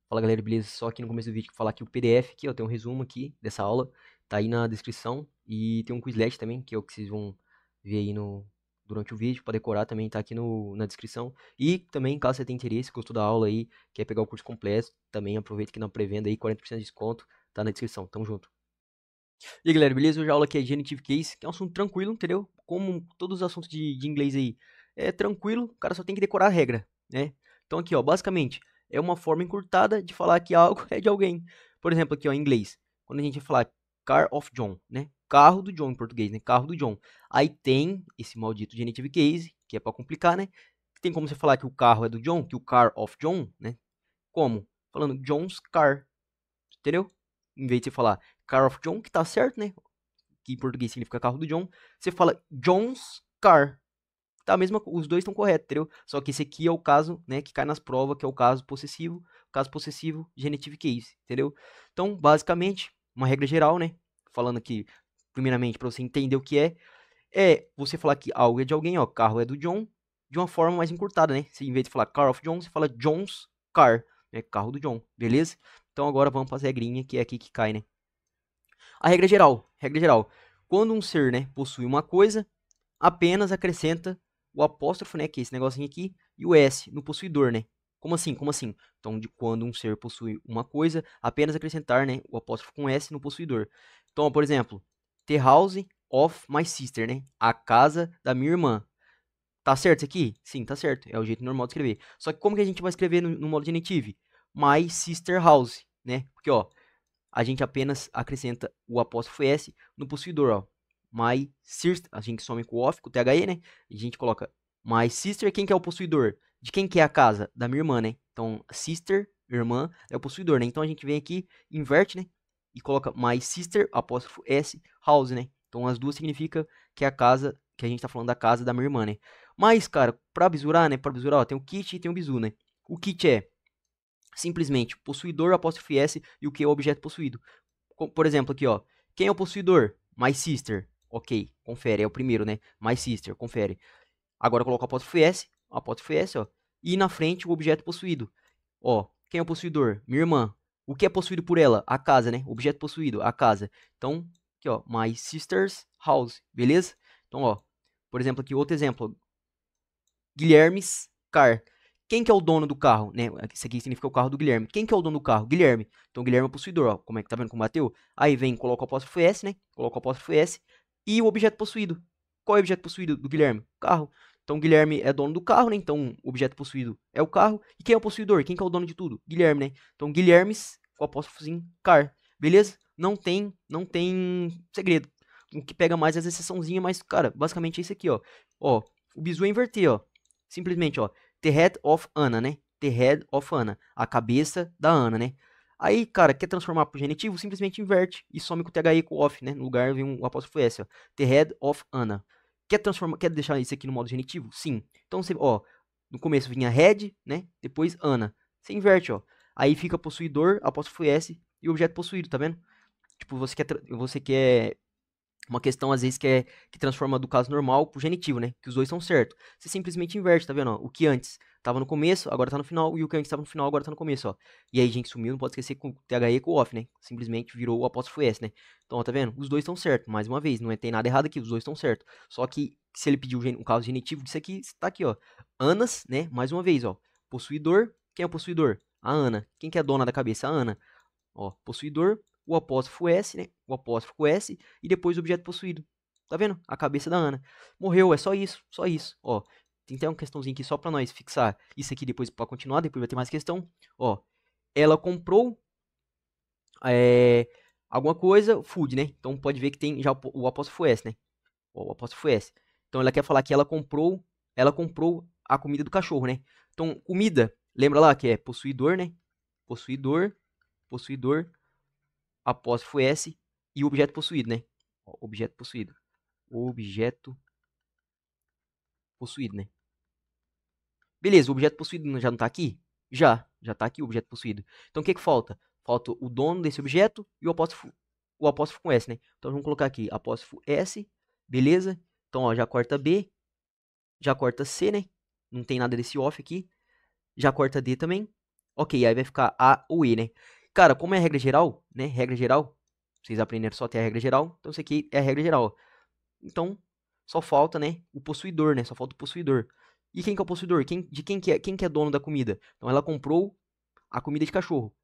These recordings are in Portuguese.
Fala galera, beleza? Só aqui no começo do vídeo falar que o PDF aqui, ó, tem um resumo aqui dessa aula, tá aí na descrição e tem um Quizlet também, que é o que vocês vão ver aí durante o vídeo, para decorar também, tá aqui na descrição. E também, caso você tenha interesse, gostou da aula aí, quer pegar o curso completo, também aproveita que na pré-venda aí, 40% de desconto, tá na descrição. Tamo junto. E aí galera, beleza? Hoje a aula aqui é Genitive Case, que é um assunto tranquilo, entendeu? Como todos os assuntos de inglês aí, é tranquilo, o cara só tem que decorar a regra, né? Então aqui, ó, basicamente, é uma forma encurtada de falar que algo é de alguém. Por exemplo, aqui, ó, em inglês, quando a gente falar car of John, né? Carro do John em português, né? Carro do John. Aí tem esse maldito Genitive Case, que é pra complicar, né? Tem como você falar que o carro é do John, que o car of John, né? Como? Falando John's car, entendeu? Em vez de você falar car of John, que tá certo, né? Que em português significa carro do John, você fala John's car. Tá, mesmo, os dois estão corretos, entendeu? Só que esse aqui é o caso, né, que cai nas provas, que é o caso possessivo, genitive case, entendeu? Então, basicamente, uma regra geral, né, falando aqui, primeiramente, para você entender o que é você falar que algo é de alguém, ó, carro é do John, de uma forma mais encurtada, né? Se em vez de falar car of John, você fala John's car, né, carro do John, beleza? Então agora vamos para as regrinhas, que é aqui que cai, né? A regra geral, quando um ser, né, possui uma coisa, apenas acrescenta o apóstrofo, né, que é esse negocinho aqui, e o S no possuidor, né? Como assim? Como assim? Então, de quando um ser possui uma coisa, apenas acrescentar, né, o apóstrofo com S no possuidor. Então, por exemplo, the house of my sister, né? A casa da minha irmã. Tá certo isso aqui? Sim, tá certo. É o jeito normal de escrever. Só que como que a gente vai escrever no modo genitive? My sister house, né? Porque, ó, a gente apenas acrescenta o apóstrofo S no possuidor, ó. My sister, a gente some com o off, com o THE, né? E a gente coloca my sister, quem que é o possuidor? De quem que é a casa? Da minha irmã, né? Então, sister, irmã, é o possuidor, né? Então a gente vem aqui, inverte, né? E coloca my sister, apóstrofo S, house, né? Então as duas significa que é a casa, que a gente tá falando da casa da minha irmã, né? Mas, cara, pra bisurar, né? Pra bisurar, ó, tem o kit e tem o bisu, né? O kit é simplesmente possuidor, apóstrofe S e o que é o objeto possuído. Por exemplo, aqui, ó. Quem é o possuidor? My sister. Ok, confere, é o primeiro, né? My sister, confere. Agora coloca o apóstrofe S, ó. E na frente o objeto possuído. Ó, quem é o possuidor? Minha irmã. O que é possuído por ela? A casa, né? Objeto possuído, a casa. Então, aqui, ó. My sister's house, beleza? Então, ó. Por exemplo, aqui, outro exemplo. Guilherme's car. Quem que é o dono do carro, né? Isso aqui significa o carro do Guilherme. Quem que é o dono do carro? Guilherme. Então, Guilherme é o possuidor, ó. Como é que tá vendo como bateu? Aí vem, coloca o apóstrofo S, né? Coloca o apóstrofo S e o objeto possuído. Qual é o objeto possuído do Guilherme? Carro. Então, Guilherme é dono do carro, né? Então, o objeto possuído é o carro. E quem é o possuidor? Quem que é o dono de tudo? Guilherme, né? Então, Guilherme's com o apóstrofozinho car. Beleza? Não tem segredo. O que pega mais é as exceçãozinhas, mas, cara, basicamente é isso aqui, ó. Ó, o bizu é inverter, ó. Simplesmente, ó, the head of Anna, né? The head of Anna, a cabeça da Ana, né? Aí, cara, quer transformar pro genitivo, simplesmente inverte e some com o THE com o off, né? No lugar vem um apóstrofo S, ó. The head of Anna. Quer deixar isso aqui no modo genitivo? Sim. Então, você, ó, no começo vinha head, né? Depois Ana. Você inverte, ó. Aí fica possuidor, apóstrofo S e objeto possuído, tá vendo? Tipo, você quer uma questão, às vezes, que transforma do caso normal pro genitivo, né? Que os dois estão certos. Você simplesmente inverte, tá vendo? Ó? O que antes tava no começo, agora tá no final, e o que antes tava no final, agora tá no começo, ó. E aí, gente, sumiu, não pode esquecer com o THE e com o off, né? Simplesmente virou o apóstrofo S, né? Então, ó, tá vendo? Os dois estão certos, mais uma vez, não tem nada errado aqui, os dois estão certos. Só que, se ele pediu um caso genitivo disso aqui, tá aqui, ó. Anas, né? Mais uma vez, ó. Possuidor, quem é o possuidor? A Ana. Quem que é a dona da cabeça? A Ana. Ó, possuidor, o apóstrofo S, né? O apóstrofo S e depois o objeto possuído. Tá vendo? A cabeça da Ana. Morreu, é só isso, só isso. Ó, tem até uma questãozinha aqui só pra nós fixar isso aqui depois pra continuar, depois vai ter mais questão. Ó, ela comprou é, alguma coisa, food, né? Então pode ver que tem já o apóstrofo S, né? Ó, o apóstrofo S. Então ela quer falar que ela comprou a comida do cachorro, né? Então, comida, lembra lá que é possuidor, né? Possuidor, possuidor, apóstrofo S e o objeto possuído, né? Ó, objeto possuído. Objeto possuído, né? Beleza, o objeto possuído já não tá aqui? Já tá aqui o objeto possuído. Então o que que falta? Falta o dono desse objeto e o apóstrofo com S, né? Então vamos colocar aqui apóstrofo S, beleza? Então ó, já corta B, já corta C, né? Não tem nada desse off aqui. Já corta D também. Ok, aí vai ficar A ou E, né? Cara, como é regra geral, né? Regra geral, vocês aprenderam só até a regra geral, então isso aqui é a regra geral. Então, só falta, né, o possuidor, né? Só falta o possuidor. E quem que é o possuidor? Quem que é dono da comida? Então ela comprou a comida de cachorro.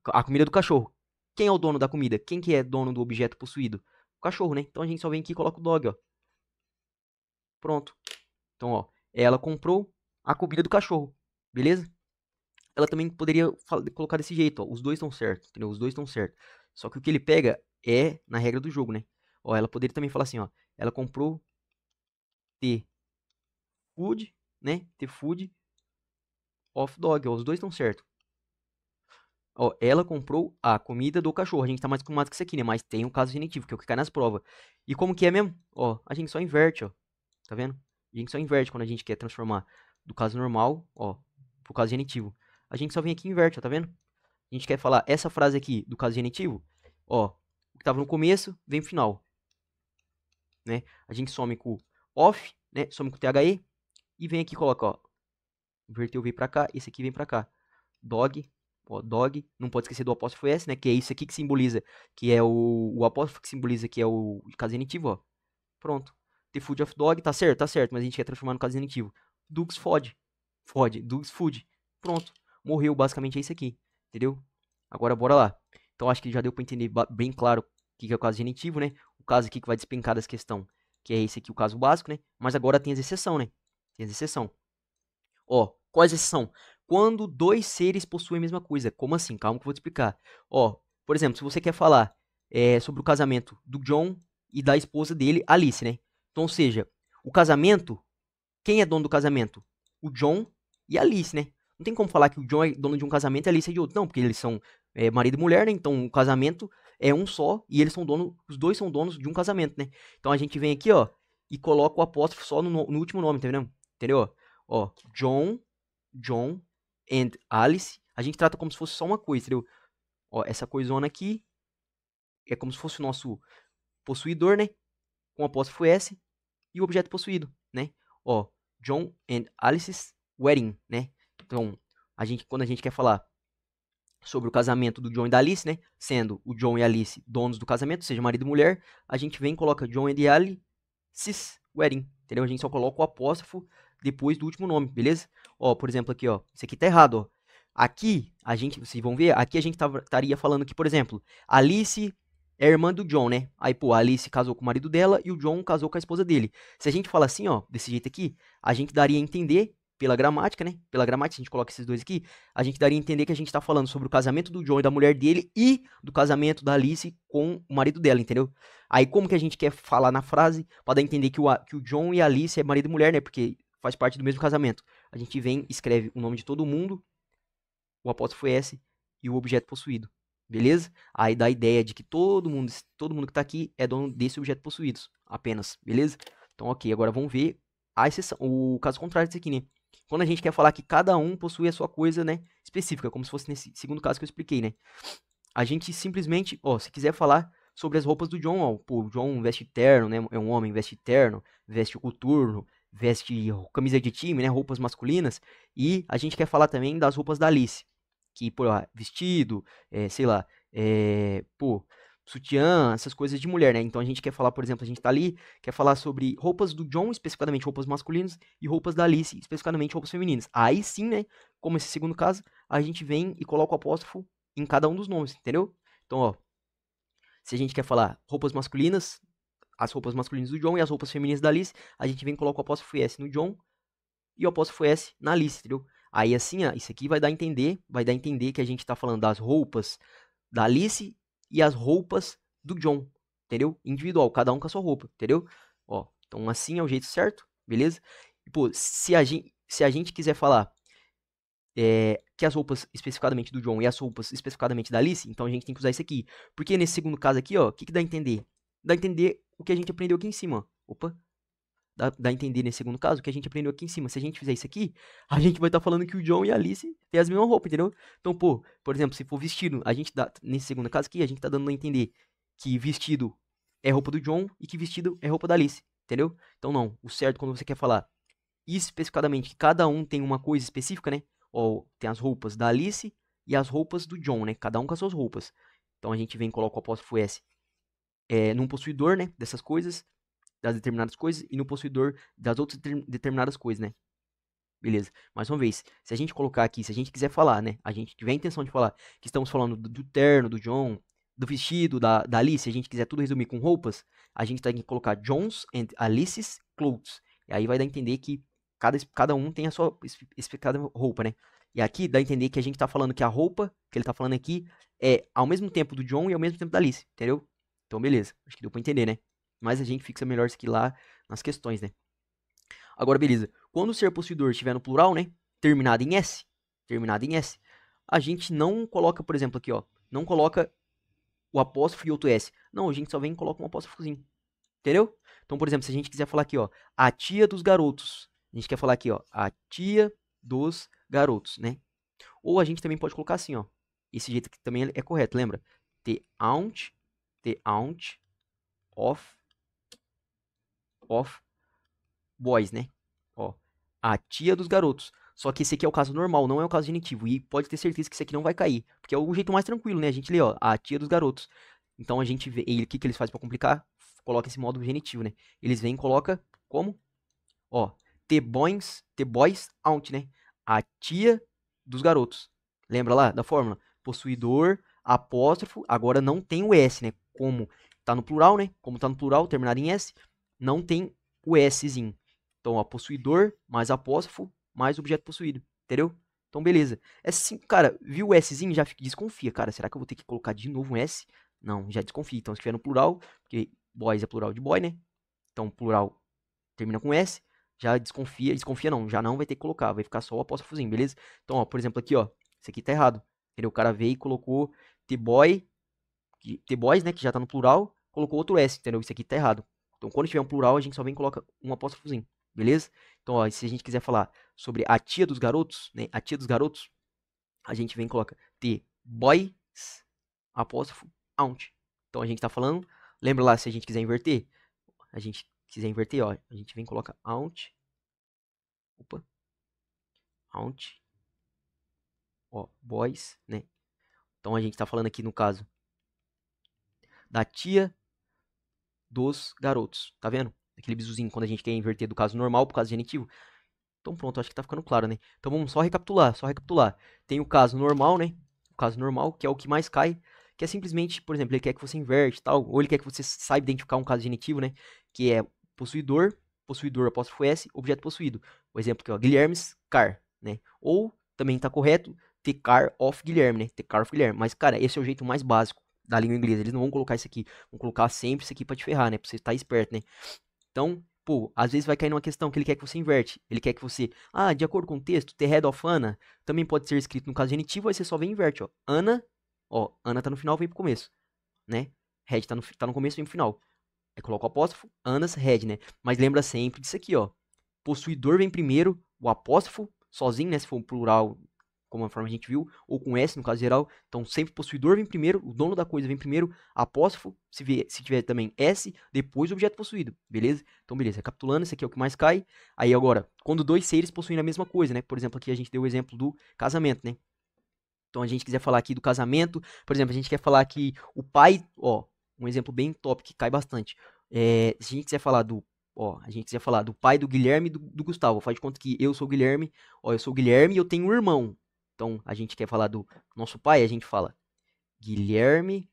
A comida do cachorro. Quem é o dono da comida? Quem que é dono do objeto possuído? O cachorro, né? Então a gente só vem aqui e coloca o dog, ó. Pronto. Então, ó, ela comprou a comida do cachorro. Beleza? Ela também poderia colocar desse jeito, ó. Os dois estão certos, entendeu? Os dois estão certos. Só que o que ele pega é na regra do jogo, né? Ó, ela poderia também falar assim, ó. Ela comprou the food, né? The food of dog. Ó, os dois estão certos. Ó, ela comprou a comida do cachorro. A gente tá mais acostumado com isso aqui, né? Mas tem o caso genitivo, que é o que cai nas provas. E como que é mesmo? Ó, a gente só inverte, ó. Tá vendo? A gente só inverte quando a gente quer transformar do caso normal, ó, pro caso genitivo. A gente só vem aqui e inverte, ó, tá vendo? A gente quer falar essa frase aqui do caso genitivo, ó, o que tava no começo, vem no final, né? A gente some com off, né? Some com THE e vem aqui e coloca, ó, inverteu, vem pra cá, esse aqui vem pra cá. Dog, ó, dog, não pode esquecer do apóstrofo S, né? Que é isso aqui que simboliza, que é o apóstrofo que simboliza que é o caso genitivo, ó. Pronto. The food of dog, tá certo, mas a gente quer transformar no caso genitivo. Dogs fode, fode, dogs food. Pronto. Morreu, basicamente é isso aqui, entendeu? Agora bora lá. Então acho que já deu pra entender bem claro o que é o caso genitivo, né? O caso aqui que vai despencar dessa questão, que é esse aqui, o caso básico, né? Mas agora tem as exceções, né? Tem as exceções. Ó, quais exceções? Quando dois seres possuem a mesma coisa. Como assim? Calma que eu vou te explicar. Ó, por exemplo, se você quer falar sobre o casamento do John e da esposa dele, Alice, né? Então, ou seja, o casamento, quem é dono do casamento? O John e a Alice, né? Não tem como falar que o John é dono de um casamento e a Alice é de outro. Não, porque eles são marido e mulher, né? Então, o casamento é um só e eles são donos, os dois são donos de um casamento, né? Então, a gente vem aqui, ó, e coloca o apóstrofo só no último nome, entendeu? Entendeu? Ó, John and Alice, a gente trata como se fosse só uma coisa, entendeu? Ó, essa coisona aqui é como se fosse o nosso possuidor, né? Com o apóstrofo S e o objeto possuído, né? Ó, John and Alice's wedding, né? Então, quando a gente quer falar sobre o casamento do John e da Alice, né? Sendo o John e a Alice donos do casamento, seja marido e mulher, a gente vem e coloca John and Alice's wedding, entendeu? A gente só coloca o apóstrofo depois do último nome, beleza? Ó, por exemplo, aqui, ó, isso aqui tá errado, ó. Aqui, vocês vão ver, aqui a gente estaria falando que, por exemplo, Alice é irmã do John, né? Aí, pô, a Alice casou com o marido dela e o John casou com a esposa dele. Se a gente fala assim, ó, desse jeito aqui, a gente daria a entender, pela gramática, né? Pela gramática, se a gente coloca esses dois aqui, a gente daria a entender que a gente tá falando sobre o casamento do John e da mulher dele e do casamento da Alice com o marido dela, entendeu? Aí, como que a gente quer falar na frase para dar a entender que o John e a Alice é marido e mulher, né? Porque faz parte do mesmo casamento. A gente vem, escreve o nome de todo mundo, o apóstrofo S e o objeto possuído. Beleza? Aí dá a ideia de que todo mundo que tá aqui é dono desse objeto possuído, apenas, beleza? Então, ok, agora vamos ver a exceção, o caso contrário disso aqui, né? Quando a gente quer falar que cada um possui a sua coisa, né, específica, como se fosse nesse segundo caso que eu expliquei, né? A gente simplesmente, ó, se quiser falar sobre as roupas do John, ó, pô, o John veste terno, né? É um homem, veste terno, veste coturno, veste camisa de time, né? Roupas masculinas. E a gente quer falar também das roupas da Alice, que, pô, vestido, sei lá, pô, sutiã, essas coisas de mulher, né? Então a gente quer falar, por exemplo, a gente tá ali, quer falar sobre roupas do John, especificamente roupas masculinas, e roupas da Alice, especificamente roupas femininas. Aí sim, né? Como esse segundo caso, a gente vem e coloca o apóstrofo em cada um dos nomes, entendeu? Então, ó, se a gente quer falar roupas masculinas, as roupas masculinas do John e as roupas femininas da Alice, a gente vem e coloca o apóstrofo S no John e o apóstrofo S na Alice, entendeu? Aí assim, ó, isso aqui vai dar a entender que a gente tá falando das roupas da Alice e as roupas do John, entendeu? Individual, cada um com a sua roupa, entendeu? Ó, então assim é o jeito certo, beleza? E, pô, se a gente quiser falar que as roupas especificadamente do John e as roupas especificadamente da Alice, então a gente tem que usar isso aqui. Porque nesse segundo caso aqui, ó, o que dá a entender? Dá a entender o que a gente aprendeu aqui em cima, ó. Opa, dá a entender nesse segundo caso o que a gente aprendeu aqui em cima. Se a gente fizer isso aqui, a gente vai estar falando que o John e a Alice têm as mesmas roupas, entendeu? Então, pô, por exemplo, se for vestido, a gente dá, nesse segundo caso aqui, a gente tá dando a entender que vestido é roupa do John e que vestido é roupa da Alice, entendeu? Então, não, o certo quando você quer falar especificadamente que cada um tem uma coisa específica, né? Ou tem as roupas da Alice e as roupas do John, né? Cada um com as suas roupas. Então a gente vem e coloca o apóstrofo S num possuidor, né? Dessas coisas, das determinadas coisas, e no possuidor das outras determinadas coisas, né? Beleza. Mais uma vez, se a gente colocar aqui, se a gente quiser falar, né? A gente tiver a intenção de falar que estamos falando do terno, do John, do vestido, da Alice, se a gente quiser tudo resumir com roupas, a gente tem que colocar John's and Alice's clothes. E aí vai dar a entender que cada um tem a sua especificada roupa, né? E aqui dá a entender que a gente tá falando que a roupa que ele tá falando aqui é ao mesmo tempo do John e ao mesmo tempo da Alice, entendeu? Então, beleza. Acho que deu pra entender, né? Mas a gente fixa melhor isso aqui lá nas questões, né? Agora, beleza. Quando o ser possuidor estiver no plural, né? Terminado em S, a gente não coloca, por exemplo, aqui, ó. Não coloca o apóstrofo e outro S. Não, a gente só vem e coloca um apóstrofozinho. Entendeu? Então, por exemplo, se a gente quiser falar aqui, ó. A tia dos garotos. A gente quer falar aqui, ó. A tia dos garotos, né? Ou a gente também pode colocar assim, ó. Esse jeito aqui também é correto, lembra? The aunt of boys, né? Ó, a tia dos garotos. Só que esse aqui é o caso normal, não é o caso genitivo. E pode ter certeza que esse aqui não vai cair. Porque é o jeito mais tranquilo, né? A gente lê, ó, a tia dos garotos. Então a gente vê, o que, que eles fazem pra complicar? Coloca esse modo genitivo, né? Eles vêm e coloca como? Ó, the boys aunt, né? A tia dos garotos. Lembra lá da fórmula? Possuidor, apóstrofo, agora não tem o S, né? Como tá no plural, né? Como tá no plural, terminado em S, não tem o Szinho. Então, ó, possuidor, mais apóstrofo, mais objeto possuído. Entendeu? Então, beleza. É assim, cara, viu o Szinho? Já desconfia, cara. Será que eu vou ter que colocar de novo um S? Não, já desconfia. Então, se tiver no plural, porque boys é plural de boy, né? Então, plural termina com S, já desconfia não, já não vai ter que colocar, vai ficar só o apóstrofozinho, beleza? Então, ó, por exemplo, aqui, ó, isso aqui tá errado. Entendeu? O cara veio e colocou T-boys, né, que já tá no plural, colocou outro S, entendeu? Isso aqui tá errado. Então, quando tiver um plural, a gente só vem e coloca um apóstrofozinho, beleza? Então, ó, se a gente quiser falar sobre a tia dos garotos, né, a tia dos garotos, a gente vem e coloca T-boys, apóstrofo, aunt. Então, a gente tá falando, lembra lá, se a gente quiser inverter, a gente quiser inverter, ó, a gente vem e coloca aunt, aunt, ó, boys, né? Então a gente tá falando aqui no caso da tia dos garotos, tá vendo? Aquele bisuzinho quando a gente quer inverter do caso normal pro caso genitivo. Então pronto, acho que tá ficando claro, né? Então vamos só recapitular. Tem o caso normal, né? O caso normal, que é o que mais cai, que é simplesmente, por exemplo, ele quer que você inverte tal, ou ele quer que você saiba identificar um caso genitivo, né? Que é possuidor, apóstrofo S, objeto possuído. O exemplo aqui, ó, Guilherme's car, né? Ou também tá correto, the car of Guilherme, né? The car of Guilherme. Mas, cara, esse é o jeito mais básico da língua inglesa. Eles não vão colocar isso aqui, vão colocar sempre isso aqui pra te ferrar, né? Pra você estar esperto, né? Então, pô, às vezes vai cair numa questão que ele quer que você inverte. Ele quer que você, de acordo com o texto, the head of Anna também pode ser escrito no caso genitivo, aí você só vem e inverte, ó. Ana tá no final, vem pro começo, né? Head tá no começo, vem pro final. Aí coloca o apóstrofo, Anna's head, né? Mas lembra sempre disso aqui, ó. Possuidor vem primeiro, o apóstrofo, sozinho, né? Se for um plural, como a forma a gente viu, ou com S no caso geral. Então sempre possuidor vem primeiro, o dono da coisa vem primeiro, apóstrofo, se tiver também S, depois o objeto possuído, beleza? Então beleza, recapitulando, esse aqui é o que mais cai. Aí agora, quando dois seres possuem a mesma coisa, né? Por exemplo, aqui a gente deu o exemplo do casamento, né? Então a gente quiser falar aqui do casamento, por exemplo, a gente quer falar que o pai, ó, um exemplo bem top que cai bastante. Se a gente quiser falar do pai do Guilherme e do Gustavo, faz de conta que eu sou o Guilherme, ó, eu sou o Guilherme e eu tenho um irmão. Então a gente quer falar do nosso pai, a gente fala Guilherme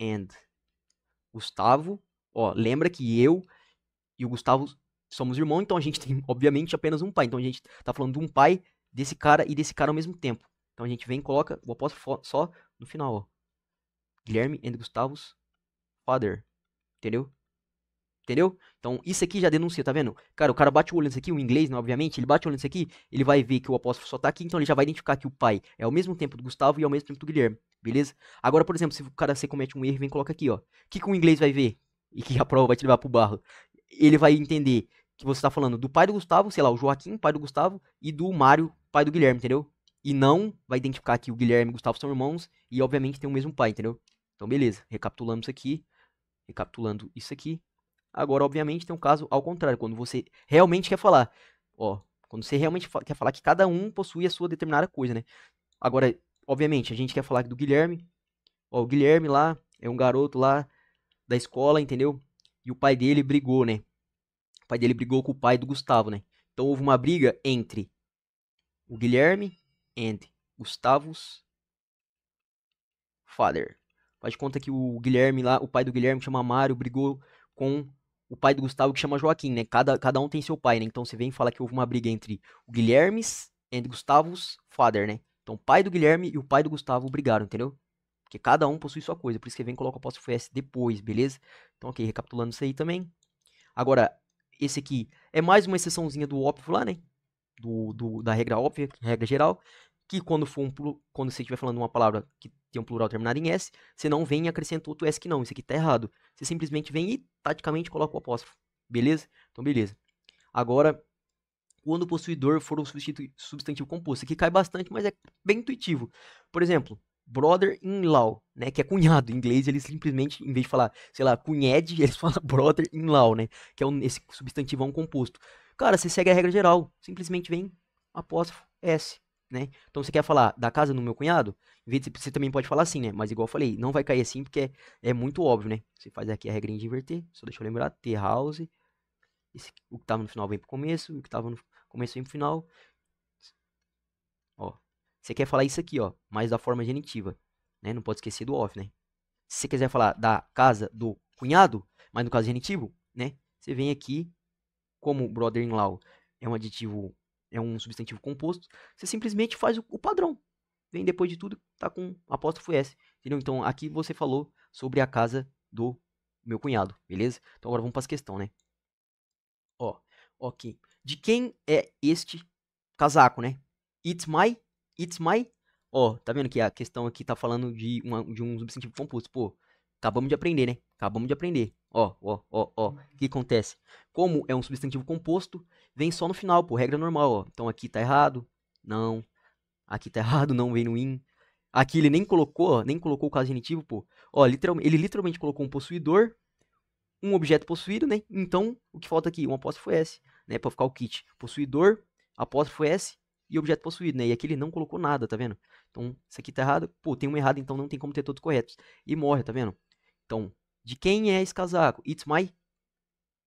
and Gustavo. Ó, lembra que eu e o Gustavo somos irmãos, então a gente tem, obviamente, apenas um pai. Então a gente tá falando de um pai desse cara e desse cara ao mesmo tempo. Então a gente vem e coloca o apóstrofo só no final, ó. Guilherme and Gustavos father. Entendeu? Entendeu? Então, isso aqui já denuncia, tá vendo? Cara, o cara bate o olho nisso aqui, o inglês, né, obviamente, ele bate o olho nisso aqui, ele vai ver que o apóstrofo só tá aqui, então ele já vai identificar que o pai é ao mesmo tempo do Gustavo e ao mesmo tempo do Guilherme, beleza? Agora, por exemplo, se o cara você comete um erro e vem e coloca aqui, ó. O que o inglês vai ver? E que a prova vai te levar pro barro. Ele vai entender que você tá falando do pai do Gustavo, sei lá, o Joaquim, pai do Gustavo, e do Mário, pai do Guilherme, entendeu? E não vai identificar que o Guilherme e o Gustavo são irmãos e, obviamente, tem o mesmo pai, entendeu? Então, beleza. Recapitulando isso aqui. Agora, obviamente, tem um caso ao contrário, quando você realmente quer falar. Ó, Quando você realmente quer falar que cada um possui a sua determinada coisa, né? Agora, obviamente, a gente quer falar do Guilherme. Ó, o Guilherme lá é um garoto lá da escola, entendeu? E o pai dele brigou, né? O pai dele brigou com o pai do Gustavo, né? Então houve uma briga entre o Guilherme and Gustavus father. Faz de conta que o Guilherme lá, o pai do Guilherme que chama Mário, brigou com o pai do Gustavo que chama Joaquim, né? Cada um tem seu pai, né? Então você vem falar que houve uma briga entre o Guilherme's and Gustavus father, né? Então o pai do Guilherme e o pai do Gustavo brigaram, entendeu? Porque cada um possui sua coisa, por isso que vem e coloca o apóstrofo S depois, beleza? Então, ok, recapitulando isso aí também. Agora, esse aqui é mais uma exceçãozinha do óbvio lá, né? Da regra óbvia, regra geral, que quando você estiver falando uma palavra que tem um plural terminado em S, você não vem e acrescenta outro S que não, isso aqui tá errado. Você simplesmente vem e taticamente coloca o apóstrofo, beleza? Então, beleza. Agora, quando o possuidor for um substantivo composto, aqui cai bastante, mas é bem intuitivo. Por exemplo, brother-in-law, né, que é cunhado. Em inglês, eles simplesmente, em vez de falar, sei lá, cunhade, eles falam brother-in-law, né, que é esse substantivão composto. Cara, você segue a regra geral, simplesmente vem apóstrofo S, né? Então você quer falar da casa do meu cunhado? Em vez de, você também pode falar assim, né? Mas igual eu falei, não vai cair assim porque é muito óbvio, né? Você faz aqui a regrinha de inverter, só deixa eu lembrar, T-house, o que tava no final vem pro começo, o que tava no começo vem pro final. Ó, você quer falar isso aqui, ó, mas da forma genitiva, né? Não pode esquecer do off, né? Se você quiser falar da casa do cunhado, mas no caso genitivo, né? Você vem aqui, como brother-in-law é um adjetivo, é um substantivo composto, você simplesmente faz o padrão. Vem depois de tudo, tá com apóstrofo S, entendeu? Então aqui você falou sobre a casa do meu cunhado, beleza? Então agora vamos para as questões, né? Ó, ok. De quem é este casaco, né? It's my, it's my. Ó, tá vendo que a questão aqui tá falando de um substantivo composto. Pô, acabamos de aprender, né? Acabamos de aprender. Ó. O que acontece? Como é um substantivo composto, vem só no final, pô, regra normal, ó. Então aqui tá errado, não. Aqui tá errado, não vem no in. Aqui ele nem colocou, ó, nem colocou o caso genitivo, pô. Ó, ele literalmente colocou um possuidor, um objeto possuído, né? Então, o que falta aqui? Um apóstrofo S, né? Pra ficar o kit. Possuidor, apóstrofo S e objeto possuído, né? E aqui ele não colocou nada, tá vendo? Então, isso aqui tá errado. Pô, tem um errado, então não tem como ter todos corretos. E morre, tá vendo? Então, de quem é esse casaco? It's my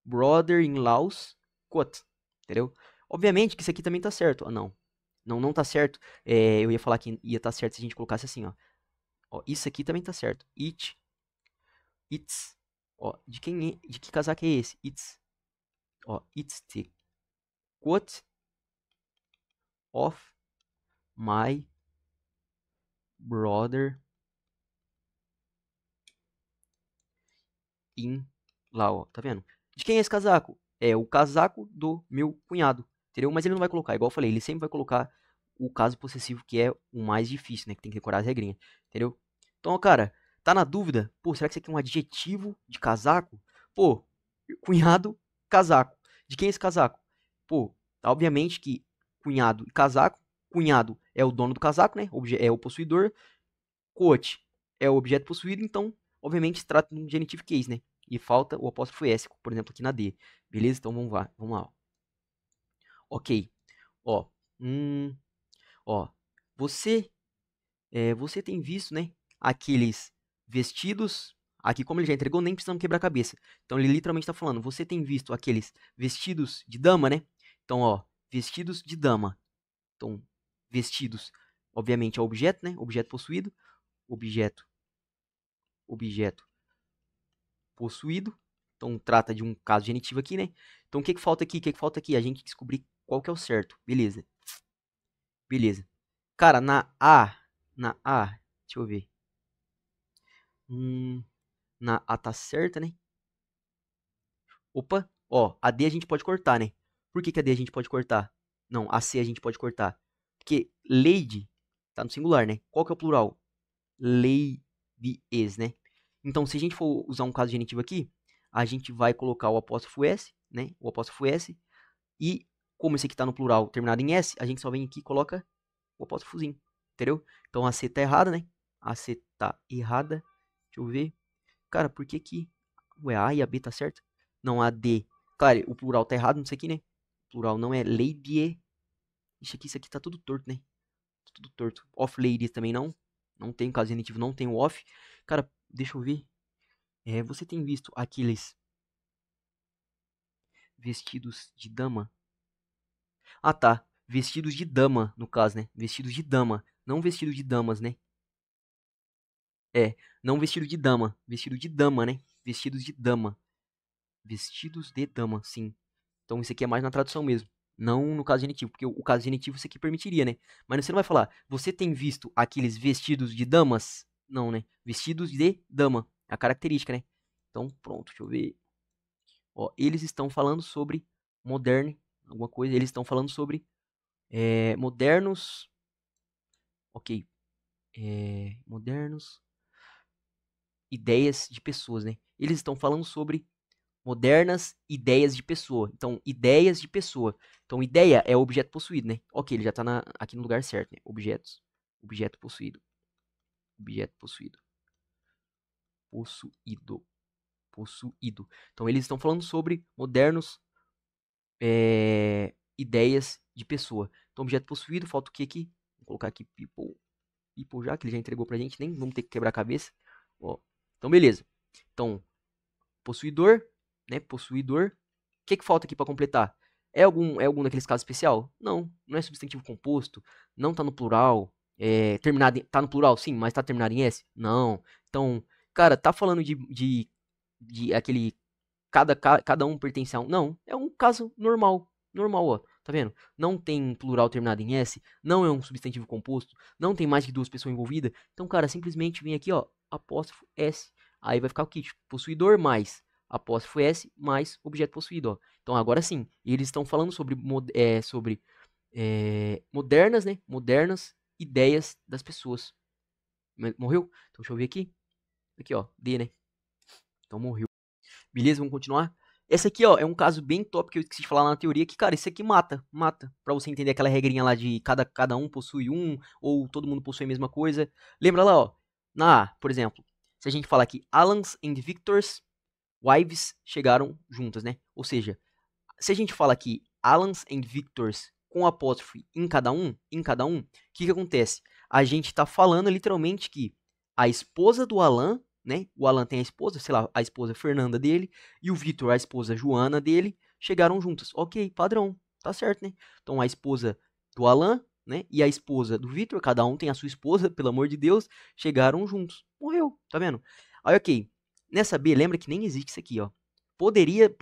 brother-in-law's coat. Entendeu? Obviamente que isso aqui também tá certo. Ah, não. Não tá certo. Eu ia falar que ia tá certo se a gente colocasse assim, ó. Ó, isso aqui também tá certo. It's. Ó, de que casaco é esse? It's the coat of my brother in law, tá vendo? De quem é esse casaco? É o casaco do meu cunhado, entendeu? Mas ele não vai colocar, igual eu falei, ele sempre vai colocar o caso possessivo, que é o mais difícil, né? Que tem que decorar as regrinhas, entendeu? Então, cara, tá na dúvida? Pô, será que isso aqui é um adjetivo de casaco? Pô, cunhado, casaco. De quem é esse casaco? Pô, obviamente que cunhado e casaco. Cunhado é o dono do casaco, né? É o possuidor. Coat é o objeto possuído, então, obviamente, se trata de um genitive case, né? E falta o apóstrofo S, por exemplo, aqui na D. Beleza? Então vamos lá. Ok. Ó. Hum, ó. Você, você tem visto, né? Aqueles vestidos. Aqui, como ele já entregou, nem precisamos quebrar a cabeça. Então, ele literalmente está falando: você tem visto aqueles vestidos de dama, né? Então, ó, vestidos de dama. Então, vestidos, obviamente, é objeto, né? Objeto possuído. Objeto, objeto possuído. Então trata de um caso genitivo aqui, né? Então o que que falta aqui? O que que falta aqui? A gente descobrir qual que é o certo. Beleza. Beleza. Cara, na A, deixa eu ver. Hum, na A tá certa, né? Opa, ó, a D a gente pode cortar, né? Por que que a D a gente pode cortar? Não, a C a gente pode cortar. Porque lady tá no singular, né? Qual que é o plural? Ladies, né? Então, se a gente for usar um caso genitivo aqui, a gente vai colocar o apóstrofo S, né? O apóstrofo S. E, como esse aqui tá no plural terminado em S, a gente só vem aqui e coloca o apóstrofozinho. Entendeu? Então, a C tá errada, né? A C tá errada. Deixa eu ver. Cara, por que que... Ué, a A e a B tá certa? Não, a D. Claro, o plural tá errado nisso aqui, né? O plural não é lady. Ixi, aqui, isso aqui tá tudo torto, né? Tá tudo torto. Off ladies também não. Não tem, caso genitivo não tem o off. Cara, deixa eu ver. Você tem visto aqueles vestidos de dama? Ah, tá. Vestidos de dama, no caso, né? Vestidos de dama. Não vestido de damas, né? É, não vestido de dama. Vestido de dama, né? Vestidos de dama. Vestidos de dama, sim. Então isso aqui é mais na tradução mesmo. Não no caso genitivo, porque o caso genitivo isso aqui permitiria, né? Mas você não vai falar, você tem visto aqueles vestidos de damas? Não, né? Vestidos de dama. É a característica, né? Então, pronto, deixa eu ver. Ó, eles estão falando sobre moderne, alguma coisa. Eles estão falando sobre modernos. Ok. Modernos ideias de pessoas, né? Eles estão falando sobre modernas ideias de pessoa. Então, ideias de pessoa. Então, ideia é o objeto possuído, né? Ok, ele já tá aqui no lugar certo, né? Objetos. Objeto possuído. Objeto possuído. Possuído. Possuído. Então, eles estão falando sobre modernos ideias de pessoa. Então, objeto possuído, falta o que aqui? Vou colocar aqui people. People já, que ele já entregou pra gente, nem vamos ter que quebrar a cabeça. Ó. Então, beleza. Então, possuidor, né? Possuidor. O que que falta aqui para completar? É algum daqueles casos especial? Não, não é substantivo composto, não tá no plural, terminado tá no plural, sim, mas tá terminado em S? Não. Então, cara, tá falando de aquele cada um pertence a um? Não, é um caso normal, normal, ó. Tá vendo? Não tem plural terminado em S, não é um substantivo composto, não tem mais que duas pessoas envolvidas. Então, cara, simplesmente vem aqui, ó, apóstrofo S. Aí vai ficar o que? Tipo, possuidor mais apóstrofo S mais objeto possuído, ó. Então, agora sim, eles estão falando sobre modernas, né? Modernas ideias das pessoas. Morreu? Então, deixa eu ver aqui. Aqui, ó, D, né? Então, morreu. Beleza, vamos continuar? Esse aqui, ó, é um caso bem top que eu esqueci de falar na teoria, que, cara, isso aqui mata. Pra você entender aquela regrinha lá de cada um possui um, ou todo mundo possui a mesma coisa. Lembra lá, ó, por exemplo, se a gente falar aqui, Alans and Victor's wives chegaram juntas, né? Ou seja, se a gente fala aqui, Alans and Victor's com apóstrofe em cada um, o que acontece? A gente tá falando literalmente que a esposa do Alan, né? O Alan tem a esposa, sei lá, a esposa Fernanda dele, e o Victor, a esposa Joana dele, chegaram juntas. Ok, padrão, tá certo, né? Então a esposa do Alan, né? E a esposa do Victor, cada um tem a sua esposa, pelo amor de Deus, chegaram juntos. Morreu, tá vendo? Aí, ok. Nessa B, lembra que nem existe isso aqui, ó. Poderia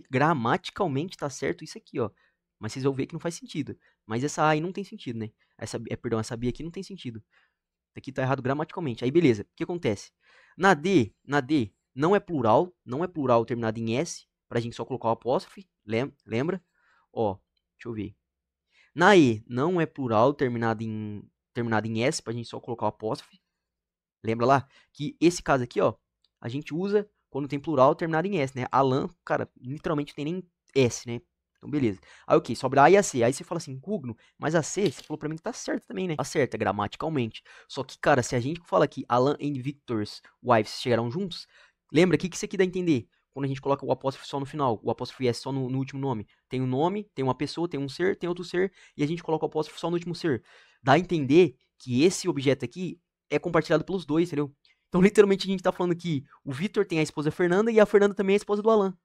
gramaticalmente estar certo isso aqui, ó. Mas vocês vão ver que não faz sentido. Mas essa A aí não tem sentido, né? Essa B aqui não tem sentido. Isso aqui tá errado gramaticalmente. Aí beleza, o que acontece? Na D, não é plural terminado em S, pra gente só colocar o apóstrofe, lembra? Ó, deixa eu ver. Na E, não é plural terminado em S, pra gente só colocar o apóstrofe. Lembra lá? Que esse caso aqui, ó, a gente usa quando tem plural terminado em S, né? Alan, cara, literalmente não tem nem S, né? Então, beleza. Aí, ok, sobra A e a C. Aí você fala assim, Gugno, mas a C, você falou pra mim que tá certa também, né? Tá certa, gramaticalmente. Só que, cara, se a gente falar aqui, Alan and Victor's wives chegaram juntos, lembra, o que isso aqui dá a entender? Quando a gente coloca o apóstrofe só no final, o apóstrofe S só no último nome. Tem um nome, tem uma pessoa, tem um ser, tem outro ser, e a gente coloca o apóstrofe só no último ser. Dá a entender que esse objeto aqui é compartilhado pelos dois, entendeu? Então, literalmente, a gente tá falando que o Victor tem a esposa Fernanda e a Fernanda também é a esposa do Alan.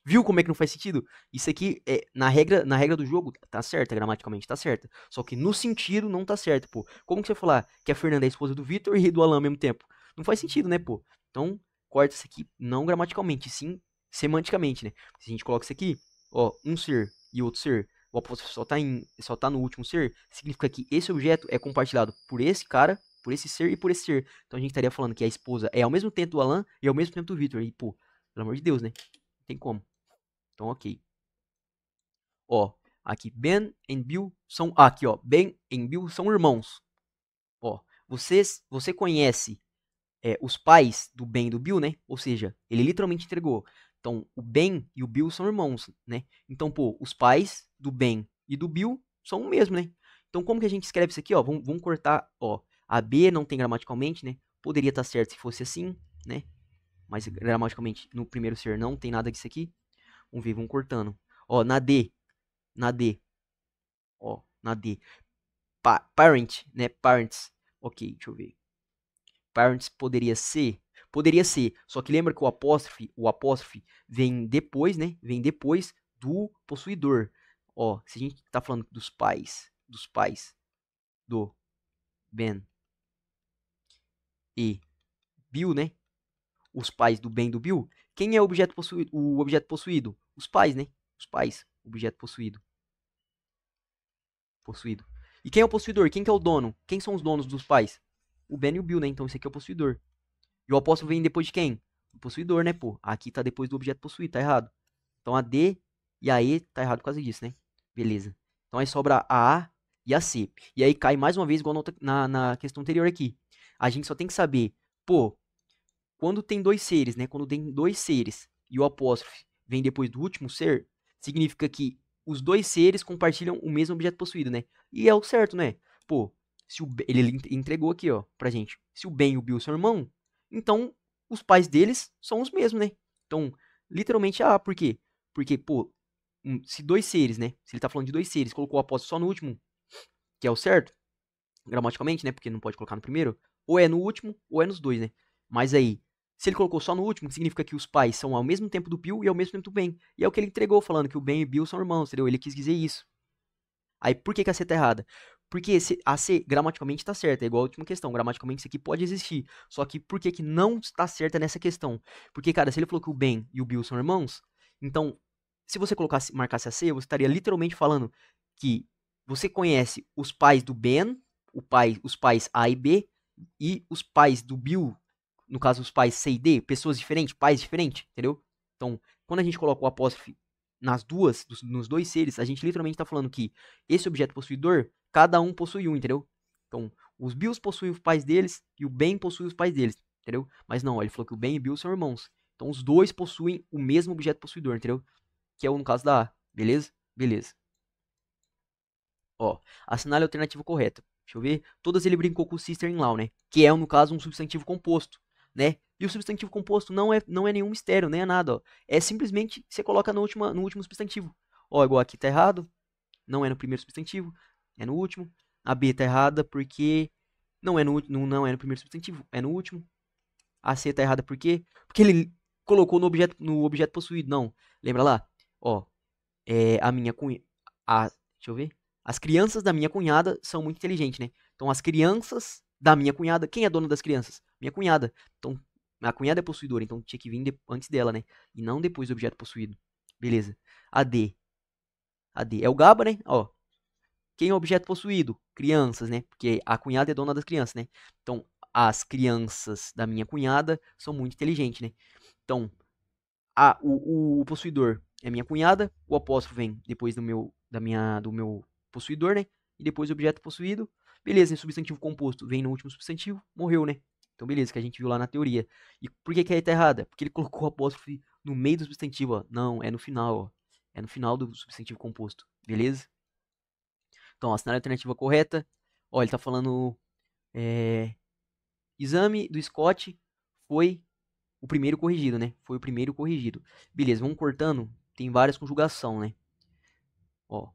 Viu como é que não faz sentido? Isso aqui, na regra do jogo, tá certa, gramaticalmente tá certa. Só que no sentido não tá certo, pô. Como que você falar que a Fernanda é a esposa do Victor e do Alan ao mesmo tempo? Não faz sentido, né, pô? Então, corta isso aqui, não gramaticalmente, sim semanticamente, né? Se a gente coloca isso aqui, ó, um ser e outro ser, o apóstrofo só tá no último ser, significa que esse objeto é compartilhado por esse cara, por esse ser e por esse ser. Então a gente estaria falando que a esposa é ao mesmo tempo do Alan e ao mesmo tempo do Victor. E, pô, pelo amor de Deus, né? Não tem como. Então, ok. Ó, aqui, Ben e Bill são. Aqui, ó. Ben e Bill são irmãos. Ó, você conhece os pais do Ben e do Bill, né? Ou seja, ele literalmente entregou. Então, o Ben e o Bill são irmãos, né? Então, pô, os pais do Ben e do Bill são o mesmo, né? Então, como que a gente escreve isso aqui, ó? Vamos cortar, ó. A B não tem gramaticalmente, né? Poderia estar certo se fosse assim, né? Mas gramaticalmente no primeiro ser não tem nada disso aqui. Vamos ver, vamos cortando. Ó, na D, ó. Na D. Parent, né? Parents. Ok, deixa eu ver. Parents poderia ser? Poderia ser. Só que lembra que o apóstrofe vem depois, né? Vem depois do possuidor. Ó, se a gente tá falando dos pais do Ben e Bill, né? Os pais do Ben e do Bill. Quem é o objeto possuído? O objeto possuído? Os pais, né? Os pais. Objeto possuído. Possuído. E quem é o possuidor? Quem que é o dono? Quem são os donos dos pais? O Ben e o Bill, né? Então esse aqui é o possuidor. E o apóstrofe vem depois de quem? O possuidor, né, pô? Aqui tá depois do objeto possuído, tá errado. Então a D e a E tá errado por causa disso, né? Beleza. Então aí sobra a A e a C. E aí cai mais uma vez igual na questão anterior aqui. A gente só tem que saber, pô, quando tem dois seres, né? Quando tem dois seres e o apóstrofe vem depois do último ser, significa que os dois seres compartilham o mesmo objeto possuído, né? E é o certo, né? Pô, se ele entregou aqui, ó, pra gente. Se o Ben e o Bill são irmãos, então os pais deles são os mesmos, né? Então, literalmente A, por quê? Porque, pô, se dois seres, né? Se ele tá falando de dois seres, colocou o apóstrofe só no último, que é o certo, gramaticalmente, né? Porque não pode colocar no primeiro, ou é no último, ou é nos dois, né? Mas aí, se ele colocou só no último, significa que os pais são ao mesmo tempo do Bill e ao mesmo tempo do Ben. E é o que ele entregou, falando que o Ben e o Bill são irmãos, entendeu? Ele quis dizer isso. Aí, por que a C tá errada? Porque a C gramaticalmente tá certa, é igual a última questão. Gramaticalmente isso aqui pode existir. Só que por que não está certa nessa questão? Porque, cara, se ele falou que o Ben e o Bill são irmãos, então, se você marcasse a C, você estaria literalmente falando que você conhece os pais do Ben, os pais A e B, e os pais do Bill, no caso os pais C e D, pessoas diferentes, pais diferentes, entendeu? Então, quando a gente coloca o apóstrofe nos dois seres, a gente literalmente está falando que esse objeto possuidor, cada um possui um, entendeu? Então, os Bills possuem os pais deles e o Ben possui os pais deles, entendeu? Mas não, ele falou que o Ben e o Bill são irmãos. Então, os dois possuem o mesmo objeto possuidor, entendeu? Que é o no caso da A, beleza? Beleza. Ó, assinale a alternativa correta. Deixa eu ver. Todas ele brincou com o sister-in-law, né? Que é, no caso, um substantivo composto, né? E o substantivo composto não é nenhum mistério, nem é nada, ó. É simplesmente você coloca no último substantivo. Ó, igual aqui tá errado, não é no primeiro substantivo, é no último. A B tá errada porque não é no primeiro substantivo, é no último. A C tá errada por quê? Porque ele colocou no objeto possuído, não. Lembra lá? Ó, a minha cunhada. Deixa eu ver. As crianças da minha cunhada são muito inteligentes, né? Então, as crianças da minha cunhada. Quem é dona das crianças? Minha cunhada. Então, a cunhada é possuidora, então tinha que vir antes dela, né? E não depois do objeto possuído. Beleza. A D. A D. É o GABA, né? Ó. Quem é o objeto possuído? Crianças, né? Porque a cunhada é dona das crianças, né? Então, as crianças da minha cunhada são muito inteligentes, né? Então, o possuidor é minha cunhada, o apóstrofo vem depois do meu possuidor, né? E depois o objeto possuído. Beleza, substantivo composto vem no último substantivo, morreu, né? Então, beleza, que a gente viu lá na teoria. E por que aí tá errada? Porque ele colocou o apóstrofe no meio do substantivo, ó. Não, é no final, ó. É no final do substantivo composto, beleza? Então, assinar a alternativa correta. Ó, ele tá falando. É, exame do Scott foi o primeiro corrigido, né? Foi o primeiro corrigido. Beleza, vamos cortando. Tem várias conjugação, né? Ó,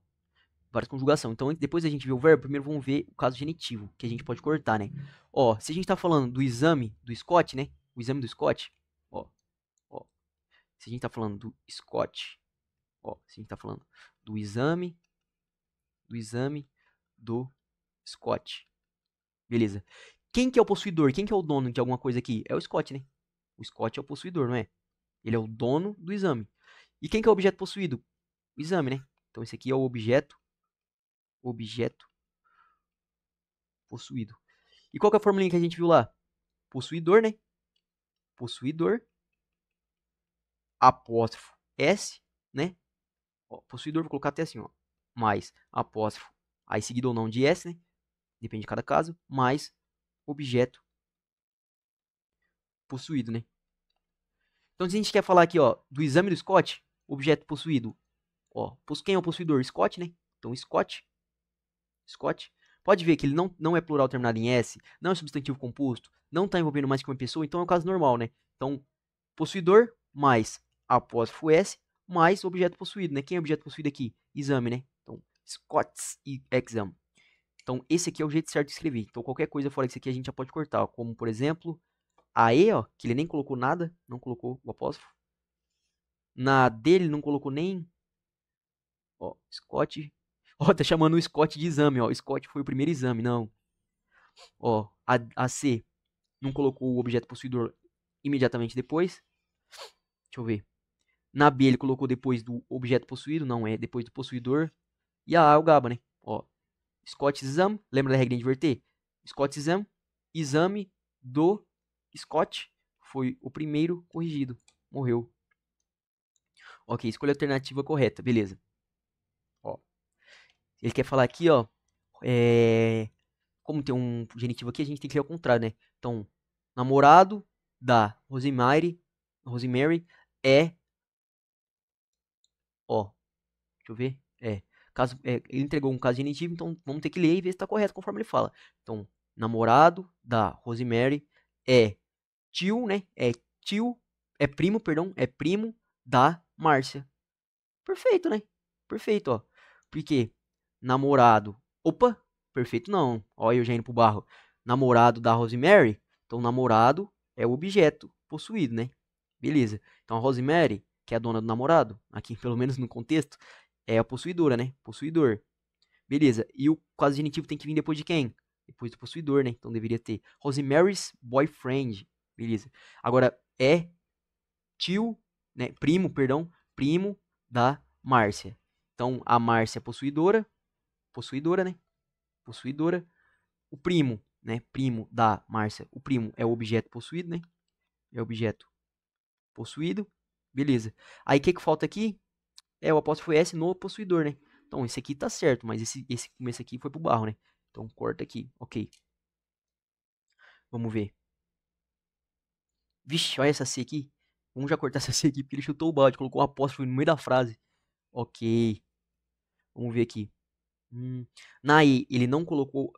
várias conjugação. Então, depois da gente ver o verbo, primeiro vamos ver o caso genitivo, que a gente pode cortar, né? Ó, se a gente tá falando do exame do Scott, né? O exame do Scott, ó, ó. Se a gente tá falando do Scott, ó, se a gente tá falando do exame do Scott. Beleza. Quem que é o possuidor? Quem que é o dono de alguma coisa aqui? É o Scott, né? O Scott é o possuidor, não é? Ele é o dono do exame. E quem que é o objeto possuído? O exame, né? Então esse aqui é o objeto possuído. E qual que é a formulinha que a gente viu lá? Possuidor, né? Possuidor, apóstrofo S, né? Ó, possuidor, vou colocar até assim, ó. Mais apóstrofo, aí seguido ou não de S, né? Depende de cada caso. Mais objeto possuído, né? Então, se a gente quer falar aqui, ó, do exame do Scott, objeto possuído, ó, quem é o possuidor? Scott, né? Então, Scott. Pode ver que ele não é plural terminado em S, não é substantivo composto, não está envolvendo mais que uma pessoa, então é um caso normal, né? Então, possuidor mais apóstrofo S mais objeto possuído, né? Quem é o objeto possuído aqui? Exame, né? Então, Scots e exam. Então, esse aqui é o jeito certo de escrever. Então, qualquer coisa fora disso aqui a gente já pode cortar. Ó. Como, por exemplo, a E, ó, que ele nem colocou nada, não colocou o apóstrofo. Na D ele não colocou nem, ó, Scott. Ó, tá chamando o Scott de exame, ó. Scott foi o primeiro exame, não. Ó, a C não colocou o objeto possuidor imediatamente depois. Deixa eu ver. Na B ele colocou depois do objeto possuído, não é depois do possuidor. E a A é o GABA, né? Ó, Scott exam, lembra da regra de inverter? Scott exam, exame do Scott foi o primeiro corrigido. Morreu. Ok, escolha a alternativa correta, beleza. Ó, ele quer falar aqui, ó, como tem um genitivo aqui, a gente tem que ler ao contrário, né? Então, namorado da Rosemary é, ó, deixa eu ver, caso, ele entregou um caso genitivo, então vamos ter que ler e ver se está correto conforme ele fala. Então, namorado da Rosemary é tio, né? Tio, primo, perdão, é primo da Márcia. Perfeito, né? Perfeito, ó. Porque namorado. Opa, perfeito não. Olha eu já indo pro barro. Namorado da Rosemary. Então, namorado é o objeto possuído, né? Beleza. Então, a Rosemary, que é a dona do namorado, aqui pelo menos no contexto, é a possuidora, né? Possuidor. Beleza. E o quase genitivo tem que vir depois de quem? Depois do possuidor, né? Então deveria ter Rosemary's boyfriend. Beleza. Agora é tio, né? Primo, perdão. Primo da Márcia. Então a Márcia é possuidora, né? Possuidora. O primo, né? Primo da Márcia. O primo é o objeto possuído, né? É o objeto possuído. Beleza. Aí o que falta aqui? O apóstrofo S no possuidor, né? Então esse aqui tá certo, mas esse começo aqui foi pro barro, né? Então corta aqui, ok. Vamos ver. Vixe, olha essa C aqui. Vamos já cortar essa C aqui, porque ele chutou o balde, colocou um apóstrofo no meio da frase. Ok. Vamos ver aqui. Na E, ele não colocou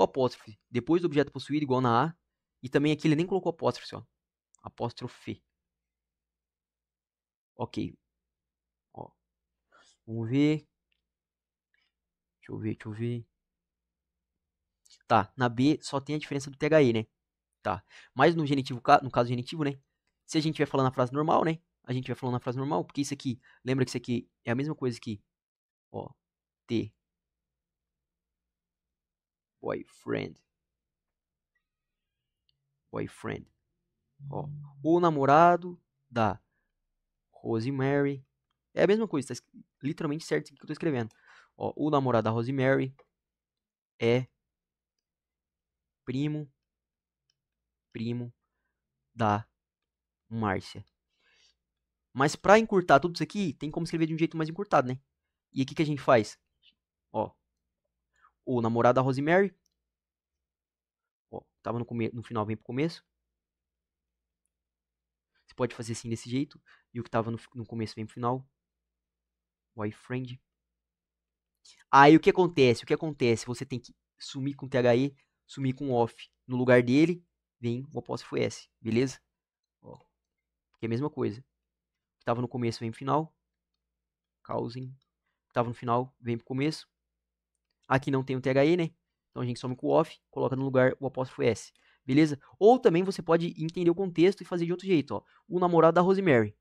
apóstrofe depois do objeto possuído, igual na A. E também aqui ele nem colocou apóstrofe, ó. Apóstrofe. Ok. Ó, vamos ver. Deixa eu ver. Tá, na B só tem a diferença do THE, né? Tá. Mas no genitivo, no caso genitivo, né? Se a gente vai falando na frase normal, né? A gente vai falando na frase normal, porque isso aqui, lembra que isso aqui é a mesma coisa que, ó, T, boyfriend, boyfriend. Ó, o namorado da Rosemary. É a mesma coisa, tá literalmente certo o que eu tô escrevendo. Ó, o namorado da Rosemary é primo da Márcia. Mas para encurtar tudo isso aqui, tem como escrever de um jeito mais encurtado, né? E aqui que a gente faz? Ó, o namorado da Rosemary, ó, tava no final, vem pro começo. Você pode fazer assim desse jeito. E o que tava no começo vem pro final. Boyfriend. Aí o que acontece? O que acontece? Você tem que sumir com THE, sumir com off. No lugar dele, vem o apóstrofo S, beleza? Ó, que é a mesma coisa. O que tava no começo vem pro final. Causing. O que tava no final vem pro começo. Aqui não tem o THE, né? Então a gente some com o off, coloca no lugar o apóstrofo S. Beleza? Ou também você pode entender o contexto e fazer de outro jeito, ó. O namorado da Rosemary.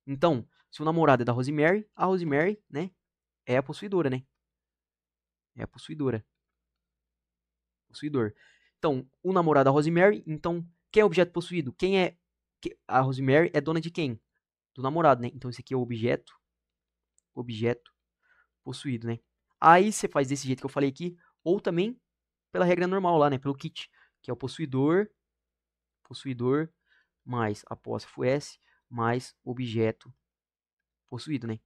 Então, se o namorado é da Rosemary, a Rosemary, né, é a possuidora, né? É a possuidora. Possuidor. Então, o namorado da Rosemary, então, quem é o objeto possuído? Quem é a Rosemary é dona de quem? Do namorado, né? Então esse aqui é o objeto possuído, né? Aí você faz desse jeito que eu falei aqui, ou também pela regra normal lá, né? Pelo kit, que é o possuidor mais apóstrofo S mais objeto possuído, né?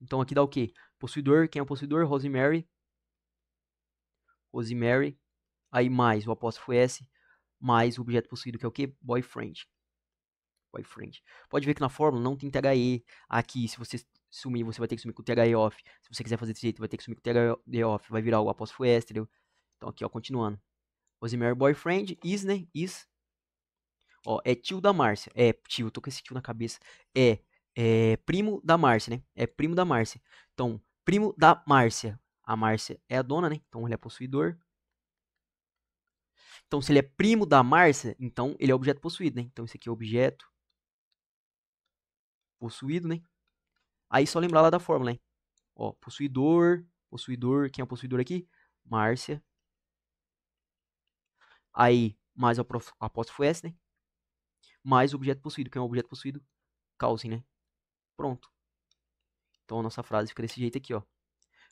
Então aqui dá o quê? Possuidor, quem é o possuidor? Rosemary, aí mais o apóstrofo S mais o objeto possuído, que é o quê? Boyfriend. Pode ver que na fórmula não tem THE aqui. Se você sumir, você vai ter que sumir com o THE off. Se você quiser fazer desse jeito, vai ter que sumir com o THE off. Vai virar o apóstrofo S, entendeu? Então aqui, ó, continuando. Rosemary boyfriend is, né? Is. Ó, é tio da Márcia. É tio, tô com esse tio na cabeça. É primo da Márcia, né? É primo da Márcia. Então, primo da Márcia. A Márcia é a dona, né? Então ele é possuidor. Então, se ele é primo da Márcia, então ele é objeto possuído, né? Então, esse aqui é objeto possuído, né? Aí, só lembrar lá da fórmula, né? Ó, possuidor, possuidor, quem é o possuidor aqui? Márcia. Aí, mais o apóstrofo S, né? Mais o objeto possuído. Quem é o objeto possuído? Cousin, né? Pronto. Então, a nossa frase fica desse jeito aqui, ó.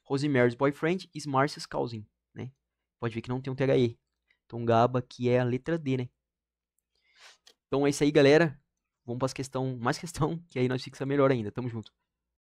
Rosemary's boyfriend is Marcia's cousin, né? Pode ver que não tem um THE. Então, GABA aqui é a letra D, né? Então, é isso aí, galera. Vamos para as questão, mais questão, que aí nós fixa melhor ainda. Tamo junto.